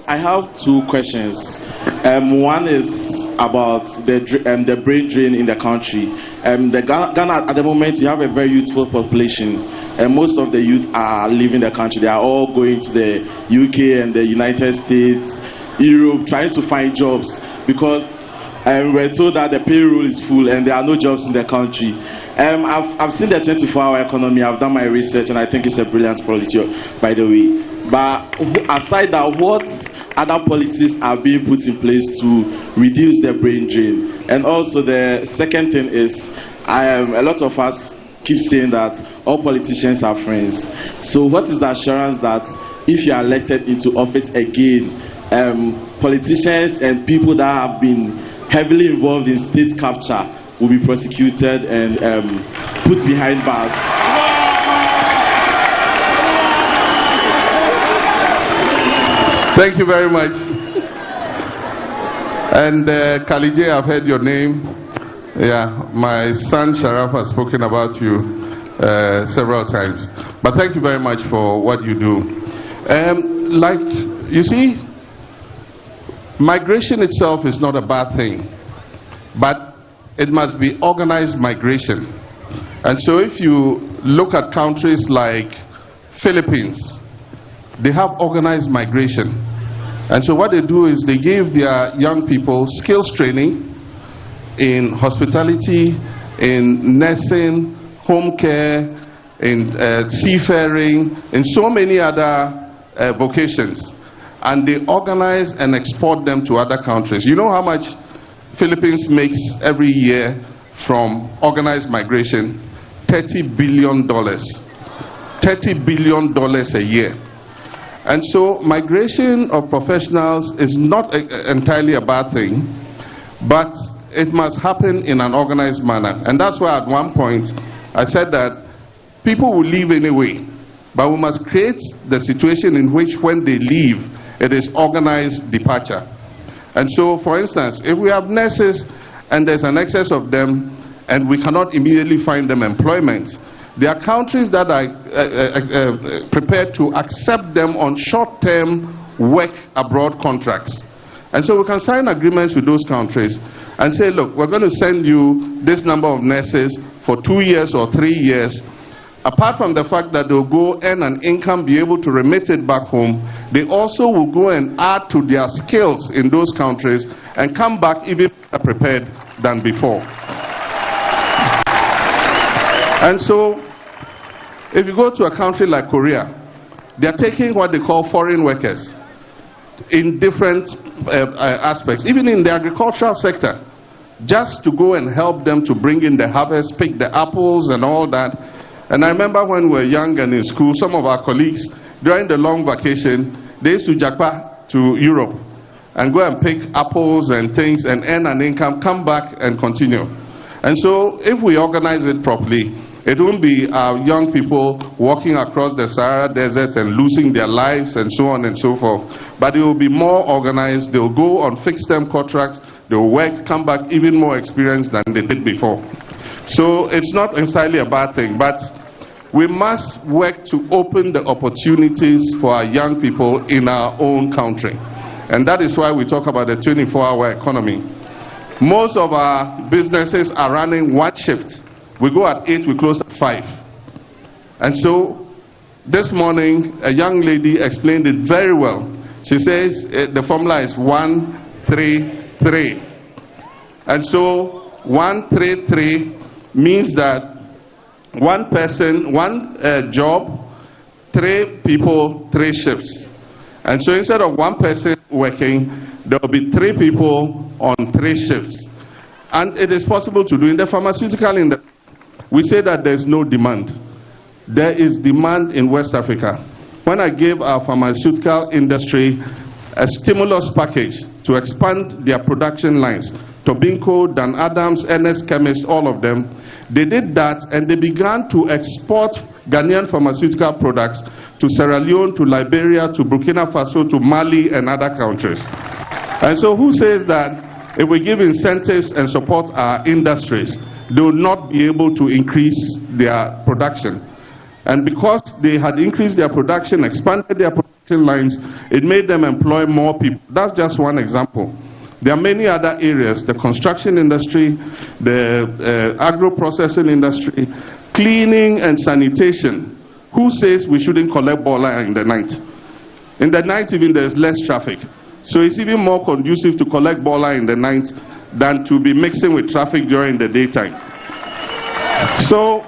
I have two questions. One is about the brain drain in the country. Ghana at the moment, you have a very youthful population, and most of the youth are leaving the country. They are all going to the UK and the United States, Europe, trying to find jobs because we're told that the payroll is full and there are no jobs in the country. I've seen the 24-hour economy. I've done my research, and I think it's a brilliant policy, by the way. But aside that, what other policies are being put in place to reduce the brain drain? And also the second thing is, a lot of us keep saying that all politicians are friends. So what is the assurance that if you are elected into office again, politicians and people that have been heavily involved in state capture will be prosecuted and put behind bars? Thank you very much. And KalyJay, I've heard your name. Yeah, my son Sharaf has spoken about you several times. But thank you very much for what you do. Like, you see, migration itself is not a bad thing, but it must be organized migration. And so if you look at countries like Philippines, they have organized migration. And so what they do is they give their young people skills training in hospitality, in nursing, home care, in seafaring, in so many other vocations. And they organize and export them to other countries. You know how much Philippines makes every year from organized migration? $30 billion. $30 billion a year. And so migration of professionals is not entirely a bad thing, but it must happen in an organized manner. And that's why at one point I said that people will leave anyway, but we must create the situation in which when they leave, it is organized departure. And so, for instance, if we have nurses and there's an excess of them and we cannot immediately find them employment, there are countries that are prepared to accept them on short-term work abroad contracts. And so we can sign agreements with those countries and say, look, we're going to send you this number of nurses for 2 years or 3 years. Apart from the fact that they'll go earn an income, be able to remit it back home, they also will go and add to their skills in those countries and come back even better prepared than before. And so, if you go to a country like Korea, they're taking what they call foreign workers in different aspects, even in the agricultural sector, just to go and help them to bring in the harvest, pick the apples and all that. And I remember when we were young and in school, some of our colleagues, during the long vacation, they used to japa to Europe and go and pick apples and things and earn an income, come back and continue. And so if we organize it properly, it won't be our young people walking across the Sahara Desert and losing their lives and so on and so forth. But it will be more organized. They will go on fixed-term contracts. They will work, come back even more experienced than they did before. So it's not entirely a bad thing, but we must work to open the opportunities for our young people in our own country. And that is why we talk about the 24-hour economy. Most of our businesses are running one shift. We go at 8, we close at 5. And so this morning, a young lady explained it very well. She says the formula is 1-3-3. And so 1-3-3 means that one person, one job, 3 people, 3 shifts. And so instead of one person working, there will be 3 people on 3 shifts. And it is possible to do. In the pharmaceutical industry, we say that there is no demand. There is demand in West Africa. When I gave our pharmaceutical industry a stimulus package to expand their production lines, Tobinco, Dan Adams, NS Chemist, all of them, they did that and they began to export Ghanaian pharmaceutical products to Sierra Leone, to Liberia, to Burkina Faso, to Mali and other countries. And so who says that if we give incentives and support our industries, they will not be able to increase their production? And because they had increased their production, expanded their production, lines, it made them employ more people. That's just one example. There are many other areas, the construction industry, the agro-processing industry, cleaning and sanitation. Who says we shouldn't collect bola in the night? In the night even there's less traffic. So it's even more conducive to collect bola in the night than to be mixing with traffic during the daytime. So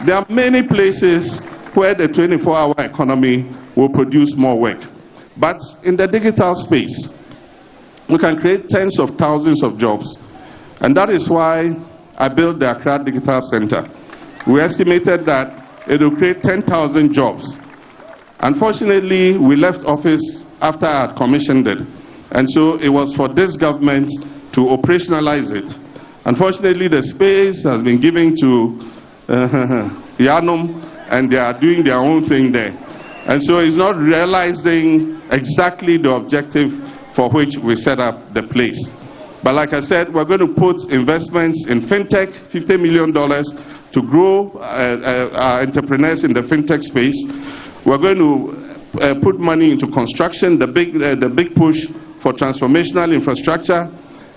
there are many places where the 24-hour economy will produce more work. But in the digital space, we can create tens of thousands of jobs. And that is why I built the Accra Digital Center. We estimated that it will create 10,000 jobs. Unfortunately, we left office after I had commissioned it. And so it was for this government to operationalize it. Unfortunately, the space has been given to Yanum, and they are doing their own thing there. And so it's not realizing exactly the objective for which we set up the place. But like I said, we're going to put investments in fintech, $50 million to grow our entrepreneurs in the fintech space. We're going to put money into construction, the big push for transformational infrastructure,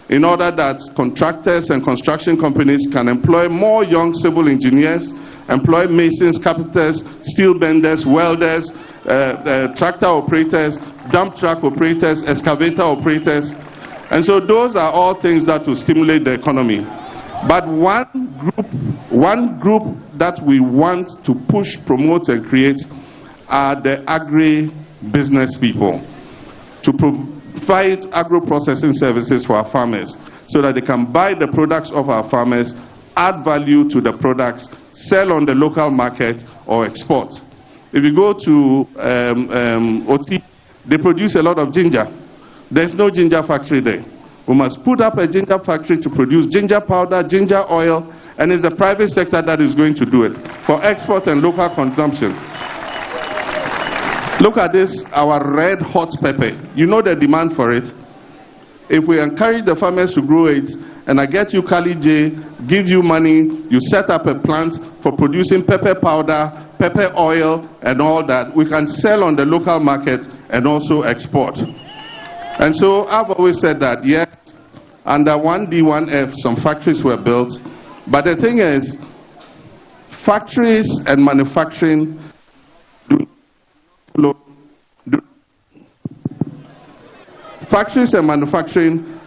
in order that contractors and construction companies can employ more young civil engineers, employ masons, carpenters, steel benders, welders, tractor operators, dump truck operators, excavator operators. And so those are all things that will stimulate the economy. But one group that we want to push, promote, and create are the agri-business people, to provide agro-processing services for our farmers so that they can buy the products of our farmers, add value to the products, sell on the local market, or export. If you go to Oti, they produce a lot of ginger. There's no ginger factory there. We must put up a ginger factory to produce ginger powder, ginger oil, and it's the private sector that is going to do it for export and local consumption. Look at this, our red hot pepper. You know the demand for it. If we encourage the farmers to grow it, and I get you KalyJay, give you money, you set up a plant for producing pepper powder, pepper oil, and all that, we can sell on the local market and also export. And so I've always said that, yes, under 1D1F, some factories were built, but the thing is, factories and manufacturing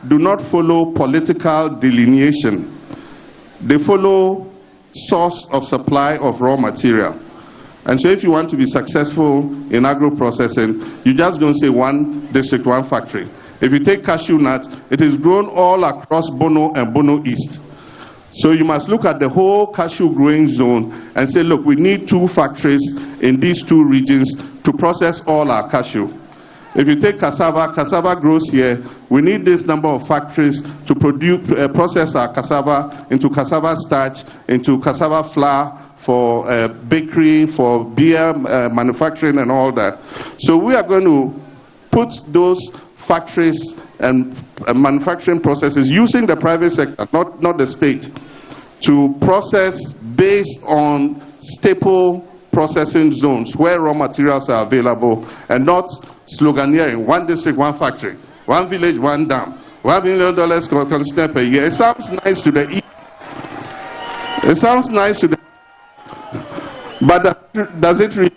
do not follow political delineation. They follow source of supply of raw material. And so if you want to be successful in agro-processing, you just don't say one district, one factory. If you take cashew nuts, it is grown all across Bono and Bono East. So you must look at the whole cashew growing zone and say, look, we need 2 factories in these 2 regions to process all our cashew. If you take cassava, cassava grows here. We need this number of factories to process our cassava into cassava starch, into cassava flour, for bakery, for beer manufacturing and all that. So we are going to put those factories and manufacturing processes using the private sector, not the state, to process based on staple processing zones where raw materials are available, and not sloganeering, one district, one factory, one village, one dam, $1 million consumed per year. It sounds nice to the ear. It sounds nice to the, but does it really?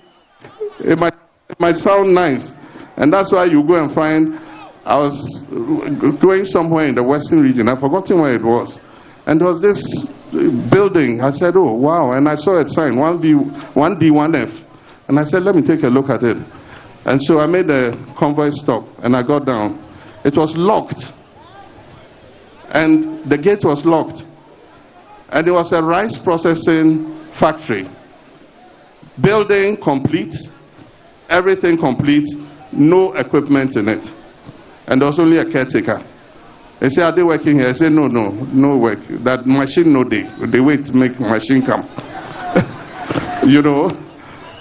It might sound nice. And that's why you go and find, I was going somewhere in the western region, I've forgotten where it was, and there was this building. I said, oh wow, and I saw a sign, 1D1F, and I said, let me take a look at it. And so I made a convoy stop, and I got down. It was locked, and the gate was locked, and it was a rice processing factory. Building complete, everything complete, no equipment in it, and there was only a caretaker. They say, are they working here? I say, no work. That machine no day. They wait to make machine come. You know?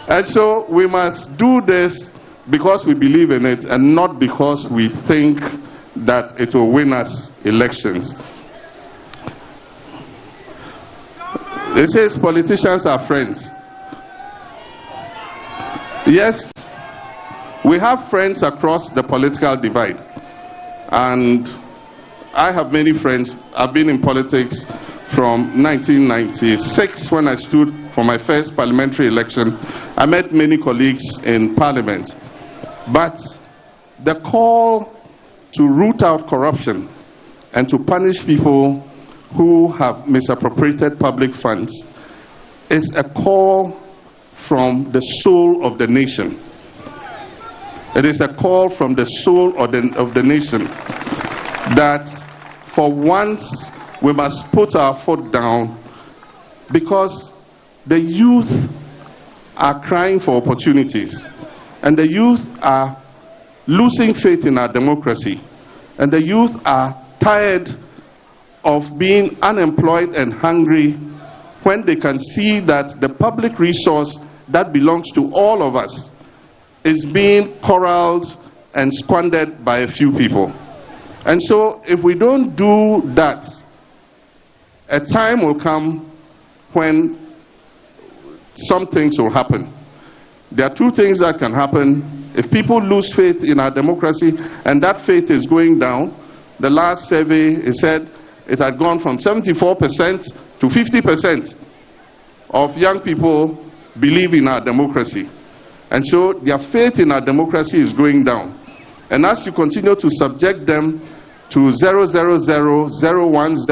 And so we must do this because we believe in it, and not because we think that it will win us elections. It says politicians are friends. Yes, We have friends across the political divide. And I have many friends. I've been in politics from 1996 when I stood for my first parliamentary election. I met many colleagues in parliament. But the call to root out corruption and to punish people who have misappropriated public funds is a call from the soul of the nation. It is a call from the soul of the nation that for once we must put our foot down, because the youth are crying for opportunities, and the youth are losing faith in our democracy, and the youth are tired of being unemployed and hungry when they can see that the public resource that belongs to all of us is being corralled and squandered by a few people. And so if we don't do that, a time will come when some things will happen. There are two things that can happen. If people lose faith in our democracy, and that faith is going down, the last survey, it said it had gone from 74% to 50% of young people believe in our democracy. And so their faith in our democracy is going down. And as you continue to subject them to 000, 010, 100,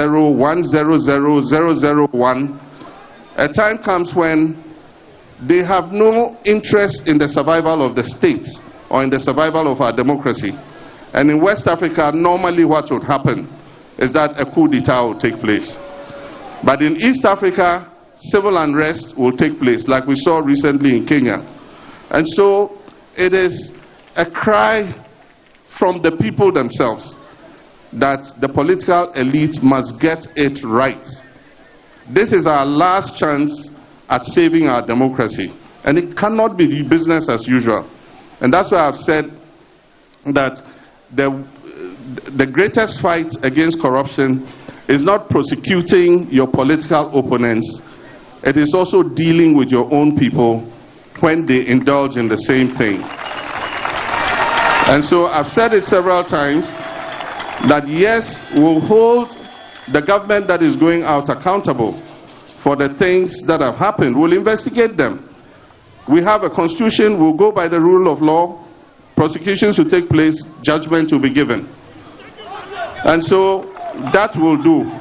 001, a time comes when they have no interest in the survival of the state or in the survival of our democracy. And in West Africa, normally what would happen is that a coup d'etat will take place. But in East Africa, civil unrest will take place, like we saw recently in Kenya. And so it is a cry from the people themselves that the political elite must get it right. This is our last chance at saving our democracy, and it cannot be business as usual. And that's why I've said that the greatest fight against corruption is not prosecuting your political opponents. It is also dealing with your own people when they indulge in the same thing. And so I've said it several times that yes, we'll hold the government that is going out accountable for the things that have happened. We'll investigate them. We have a constitution, we'll go by the rule of law, prosecutions will take place, judgment will be given. And so that will do.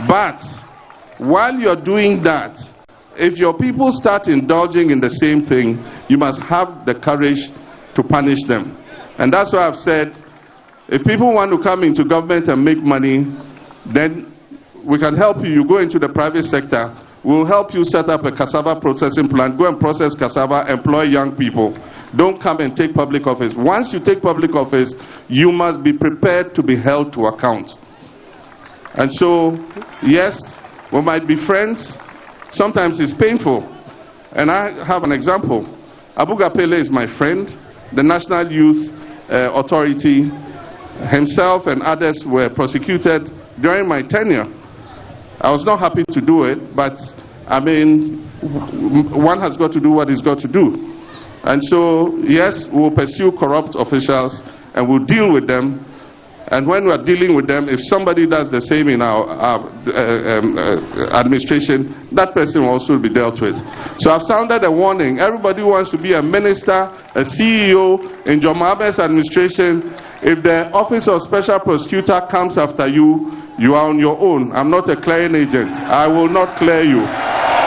But while you're doing that, if your people start indulging in the same thing, you must have the courage to punish them. And that's why I've said, if people want to come into government and make money, then we can help you. You go into the private sector, we'll help you set up a cassava processing plant, go and process cassava, employ young people. Don't come and take public office. Once you take public office, you must be prepared to be held to account. And so, yes, we might be friends. Sometimes it's painful. And I have an example. Abu Gapele is my friend. The National Youth Authority, himself and others were prosecuted during my tenure. I was not happy to do it, but I mean, one has got to do what he's got to do. And so, yes, we'll pursue corrupt officials and we'll deal with them. And when we're dealing with them, if somebody does the same in our administration, that person will also be dealt with. So I've sounded a warning. Everybody who wants to be a minister, a CEO in John Mahaba's administration, if the Office of Special Prosecutor comes after you, you are on your own. I'm not a clearing agent. I will not clear you.